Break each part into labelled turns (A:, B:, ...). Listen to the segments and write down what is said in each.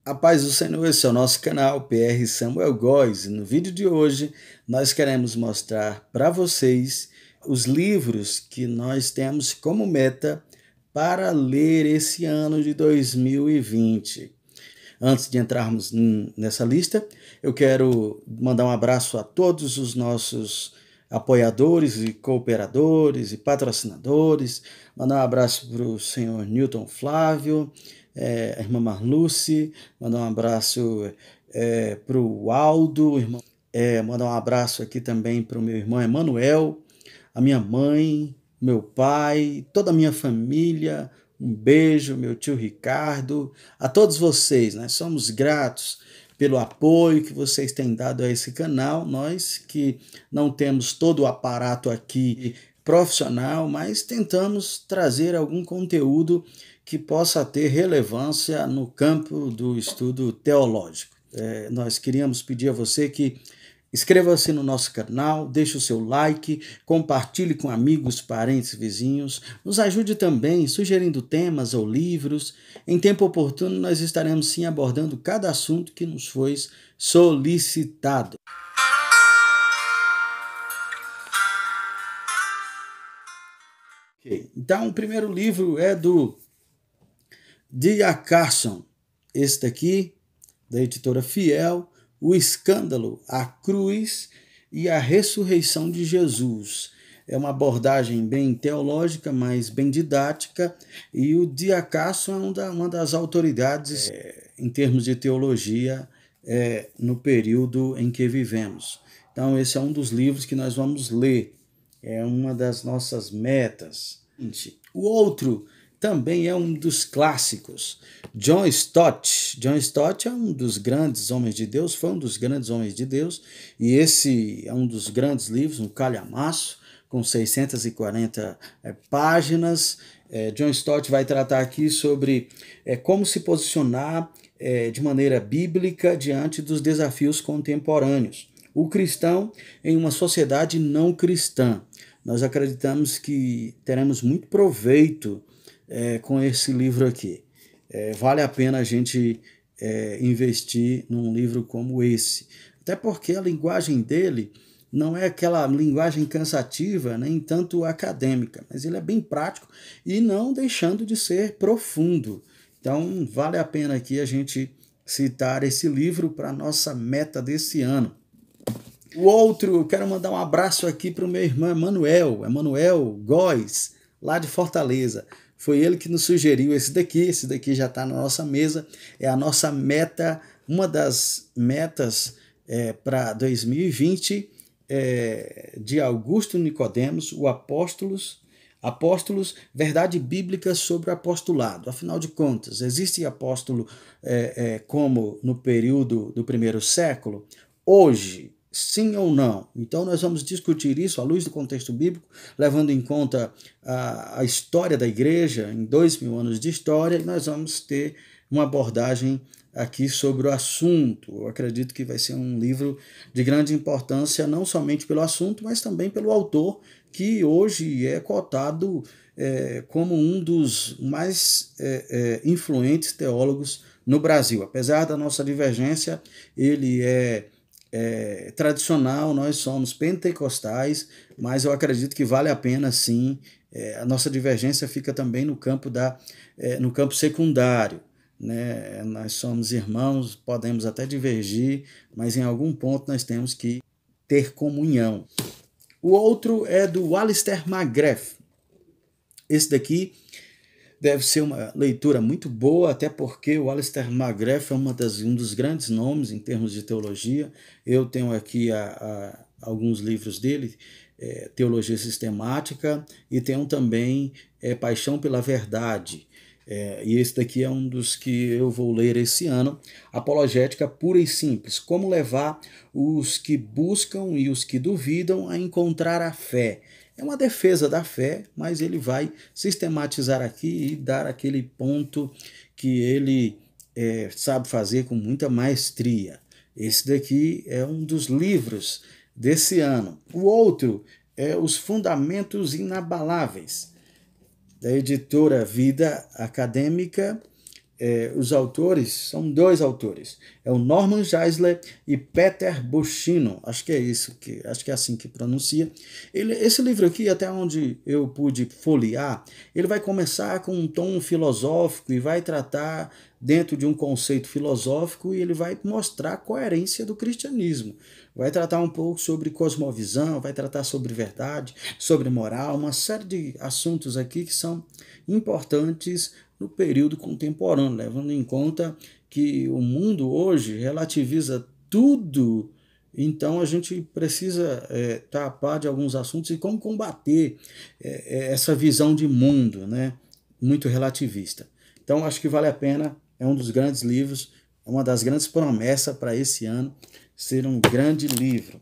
A: A paz do Senhor, esse é o nosso canal PR Samuel Góes e no vídeo de hoje nós queremos mostrar para vocês os livros que nós temos como meta para ler esse ano de 2020. Antes de entrarmos nessa lista, eu quero mandar um abraço a todos os nossos apoiadores e cooperadores e patrocinadores, mandar um abraço para o senhor Newton Flávio, a irmã Marluce, mandar um abraço para o Aldo, mandar um abraço aqui também para o meu irmão Emanuel, a minha mãe, meu pai, toda a minha família. Um beijo, meu tio Ricardo, a todos vocês, né? Somos gratos pelo apoio que vocês têm dado a esse canal. Nós que não temos todo o aparato aqui profissional, mas tentamos trazer algum conteúdo que possa ter relevância no campo do estudo teológico. Nós queríamos pedir a você que inscreva-se no nosso canal, deixe o seu like, compartilhe com amigos, parentes, vizinhos. Nos ajude também sugerindo temas ou livros. Em tempo oportuno, nós estaremos sim abordando cada assunto que nos foi solicitado. Então, o primeiro livro é do D.A. Carson. Esse daqui, da editora Fiel, O Escândalo, a Cruz e a Ressurreição de Jesus. É uma abordagem bem teológica, mas bem didática, e o D.A. Carson é uma das autoridades em termos de teologia no período em que vivemos. Então, esse é um dos livros que nós vamos ler, é uma das nossas metas. O outro também é um dos clássicos, John Stott. John Stott é um dos grandes homens de Deus, foi um dos grandes homens de Deus, e esse é um dos grandes livros, um calhamaço, com 640 páginas. John Stott vai tratar aqui sobre como se posicionar de maneira bíblica diante dos desafios contemporâneos. O cristão em uma sociedade não cristã. Nós acreditamos que teremos muito proveito com esse livro aqui. Vale a pena a gente investir num livro como esse. Até porque a linguagem dele não é aquela linguagem cansativa, nem tanto acadêmica, mas ele é bem prático e não deixando de ser profundo. Então, vale a pena aqui a gente citar esse livro para a nossa meta desse ano. O outro, eu quero mandar um abraço aqui para o meu irmão Emanuel Góes, lá de Fortaleza. Foi ele que nos sugeriu esse daqui já está na nossa mesa, é a nossa meta, uma das metas para 2020, de Augusto Nicodemos, o Apóstolos, verdade bíblica sobre o apostolado. Afinal de contas, existe apóstolo como no período do primeiro século? Hoje, sim ou não? Então nós vamos discutir isso à luz do contexto bíblico, levando em conta a história da igreja, em 2000 anos de história, e nós vamos ter uma abordagem aqui sobre o assunto. Eu acredito que vai ser um livro de grande importância, não somente pelo assunto, mas também pelo autor, que hoje é cotado como um dos mais influentes teólogos no Brasil. Apesar da nossa divergência, ele é tradicional, nós somos pentecostais, mas eu acredito que vale a pena sim. A nossa divergência fica também no campo no campo secundário, né? Nós somos irmãos, podemos até divergir, mas em algum ponto nós temos que ter comunhão. O outro é do Alistair McGrath. Esse daqui deve ser uma leitura muito boa, até porque o Alistair McGrath é um dos grandes nomes em termos de teologia. Eu tenho aqui alguns livros dele, Teologia Sistemática, e tenho também Paixão pela Verdade. E esse daqui é um dos que eu vou ler esse ano, Apologética Pura e Simples, como levar os que buscam e os que duvidam a encontrar a fé. É uma defesa da fé, mas ele vai sistematizar aqui e dar aquele ponto que ele sabe fazer com muita maestria. Esse daqui é um dos livros desse ano. O outro é Os Fundamentos Inabaláveis, da editora Vida Acadêmica, os autores são dois autores, é o Norman Geisler e Peter Bushino, acho que é isso, acho que é assim que pronuncia. Esse livro aqui, até onde eu pude folhear, ele vai começar com um tom filosófico e vai tratar dentro de um conceito filosófico e ele vai mostrar a coerência do cristianismo. Vai tratar um pouco sobre cosmovisão, vai tratar sobre verdade, sobre moral, uma série de assuntos aqui que são importantes no período contemporâneo, levando em conta que o mundo hoje relativiza tudo, então a gente precisa estar a par de alguns assuntos e como combater essa visão de mundo, né, muito relativista. Então acho que vale a pena, é um dos grandes livros, é uma das grandes promessas para esse ano ser um grande livro.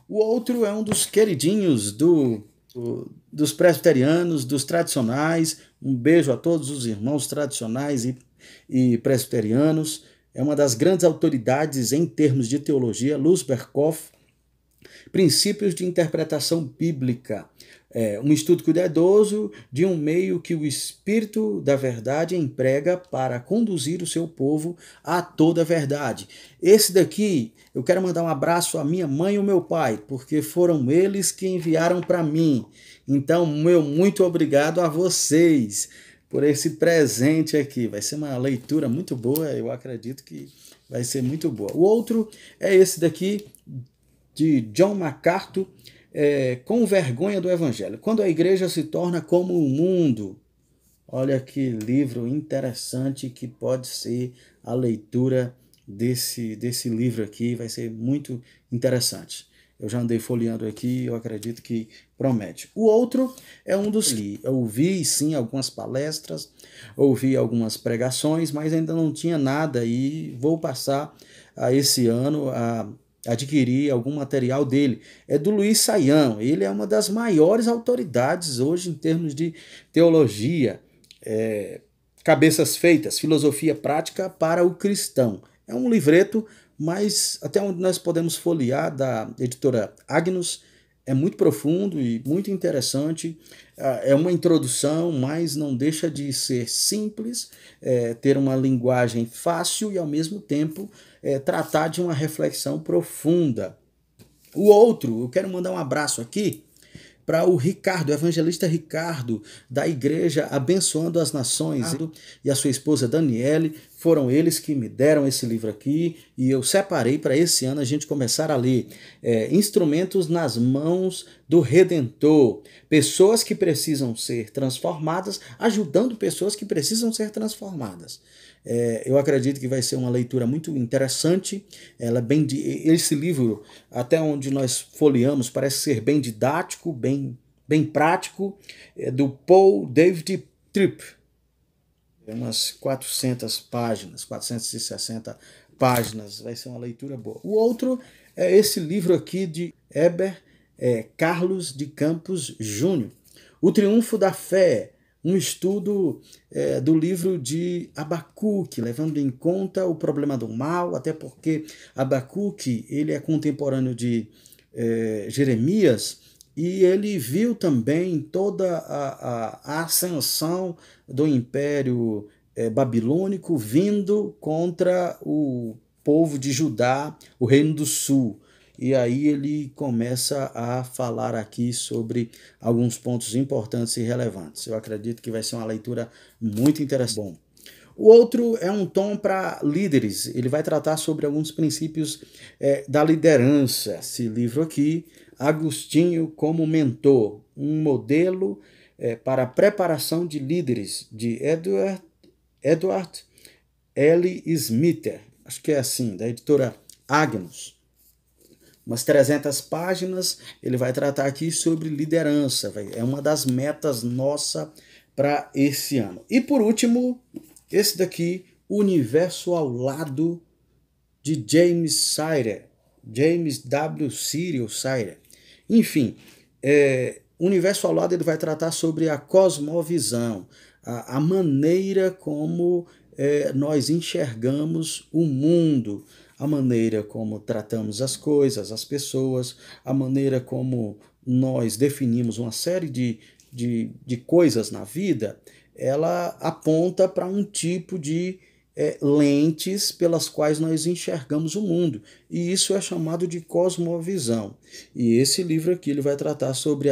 A: O outro é um dos queridinhos dos presbiterianos, dos tradicionais. Um beijo a todos os irmãos tradicionais e presbiterianos. É uma das grandes autoridades em termos de teologia, Luz Berkhoff, Princípios de Interpretação Bíblica. Um estudo cuidadoso de um meio que o Espírito da Verdade emprega para conduzir o seu povo a toda a verdade. Esse daqui, eu quero mandar um abraço à minha mãe e ao meu pai, porque foram eles que enviaram para mim. Então, meu muito obrigado a vocês por esse presente aqui. Vai ser uma leitura muito boa, eu acredito que vai ser muito boa. O outro é esse daqui, de John MacArthur, Com Vergonha do Evangelho. Quando a igreja se torna como o mundo. Olha que livro interessante que pode ser a leitura desse livro aqui, vai ser muito interessante. Eu já andei folheando aqui, eu acredito que promete. O outro é um dos que eu ouvi, sim, algumas palestras, ouvi algumas pregações, mas ainda não tinha nada e vou passar a esse ano a adquirir algum material dele. É do Luiz Saião, ele é uma das maiores autoridades hoje em termos de teologia, Cabeças Feitas, Filosofia Prática para o Cristão. É um livreto, mas até onde nós podemos folhear, da editora Agnus, é muito profundo e muito interessante. É uma introdução, mas não deixa de ser simples, ter uma linguagem fácil e, ao mesmo tempo, tratar de uma reflexão profunda. O outro, eu quero mandar um abraço aqui para o Ricardo, o evangelista Ricardo, da Igreja Abençoando as Nações, e a sua esposa Daniele. Foram eles que me deram esse livro aqui e eu separei para esse ano a gente começar a ler. Instrumentos nas mãos do Redentor. Pessoas que precisam ser transformadas, ajudando pessoas que precisam ser transformadas. Eu acredito que vai ser uma leitura muito interessante. Esse livro, até onde nós folheamos, parece ser bem didático, bem prático. É do Paul David Tripp. Umas 400 páginas, 460 páginas. Vai ser uma leitura boa. O outro é esse livro aqui de Heber Carlos de Campos Júnior. O Triunfo da Fé. Um estudo do livro de Abacuque, levando em conta o problema do mal, até porque Abacuque ele é contemporâneo de Jeremias, e ele viu também toda a ascensão do Império Babilônico vindo contra o povo de Judá, o Reino do Sul. E aí ele começa a falar aqui sobre alguns pontos importantes e relevantes. Eu acredito que vai ser uma leitura muito interessante. Bom, o outro é um tom para líderes. Ele vai tratar sobre alguns princípios da liderança. Esse livro aqui, Agostinho como Mentor, um modelo para a preparação de líderes, de Edward L. Smither. Acho que é assim, da editora Agnus. Umas 300 páginas, ele vai tratar aqui sobre liderança. É uma das metas nossa para esse ano. E por último, esse daqui, Universo ao Lado, de James Sire, James W. Cyril Sire. Enfim, Universo ao Lado ele vai tratar sobre a cosmovisão, a maneira como nós enxergamos o mundo, a maneira como tratamos as coisas, as pessoas, a maneira como nós definimos uma série de coisas na vida. ela aponta para um tipo de lentes pelas quais nós enxergamos o mundo. E isso é chamado de cosmovisão. E esse livro aqui ele vai tratar sobre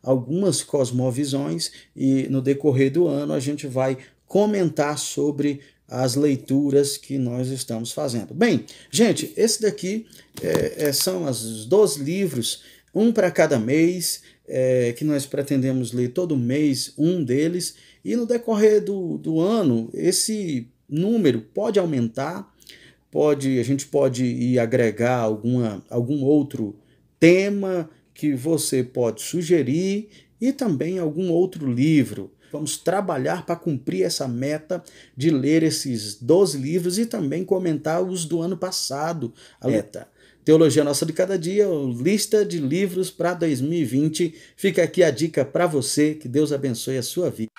A: algumas cosmovisões e no decorrer do ano a gente vai comentar sobre as leituras que nós estamos fazendo. Bem, gente, esse daqui são os 12 livros, um para cada mês, que nós pretendemos ler todo mês um deles, e no decorrer do ano, esse número pode aumentar, a gente pode ir agregar algum outro tema que você pode sugerir e também algum outro livro. Vamos trabalhar para cumprir essa meta de ler esses 12 livros e também comentar os do ano passado. A meta. Teologia Nossa de Cada Dia, lista de livros para 2020. Fica aqui a dica para você. Que Deus abençoe a sua vida.